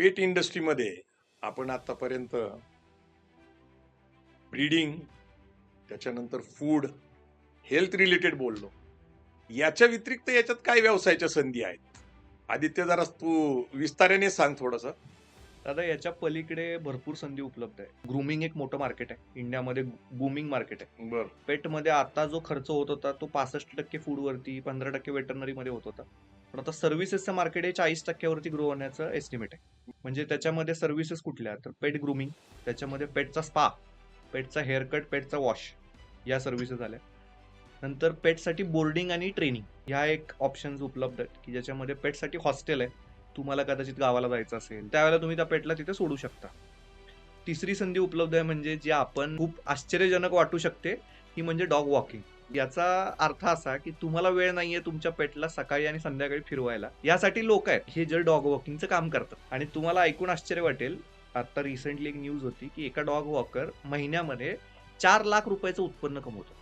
पेट इंडस्ट्रीमध्ये आपण आतापर्यंत ब्रीडिंग, त्याच्यानंतर फूड, हेल्थ रिलेटेड बोललो. याच्या व्यतिरिक्त याच्यात काय व्यवसायाच्या संधी आहेत? आदित्य, जरा तू विस्ताराने सांग थोडस. दादा, याच्या पलीकडे भरपूर संधी उपलब्ध आहे. ग्रूमिंग एक मोठं मार्केट आहे इंडियामध्ये, बूमिंग मार्केट आहे. बर. पेटमध्ये आता जो खर्च होत होता तो 65% फूडवरती, 15% वेटरनरी मध्ये होत होता. पण आता सर्व्हिसेसचं मार्केट हे 40% ग्रो होण्याचं एस्टिमेट आहे. म्हणजे त्याच्यामध्ये सर्व्हिसेस कुठल्या, तर पेट ग्रूमिंग, त्याच्यामध्ये पेटचा स्पा, पेटचा हेअरकट, पेटचा वॉश, या सर्व्हिसेस आल्या. नंतर पेटसाठी बोर्डिंग आणि ट्रेनिंग ह्या एक ऑप्शन्स उपलब्ध आहेत, की ज्याच्यामध्ये पेटसाठी हॉस्टेल आहे. तुम्हाला कदाचित गावाला जायचं असेल त्यावेळेला तुम्ही त्या पेटला तिथे सोडू शकता. तिसरी संधी उपलब्ध आहे म्हणजे जी आपण खूप आश्चर्यजनक वाटू शकते, ती म्हणजे डॉग वॉकिंग. याचा अर्थ असा की तुम्हाला वेळ नाहीये तुमच्या पेटला सकाळी आणि संध्याकाळी फिरवायला, यासाठी लोक आहेत हे जे डॉग वॉकिंगचं काम करतात. आणि तुम्हाला ऐकून आश्चर्य वाटेल, आता रिसेंटली एक न्यूज होती की एका डॉग वॉकर महिन्यामध्ये 4 लाख रुपयाचं उत्पन्न कमवतो.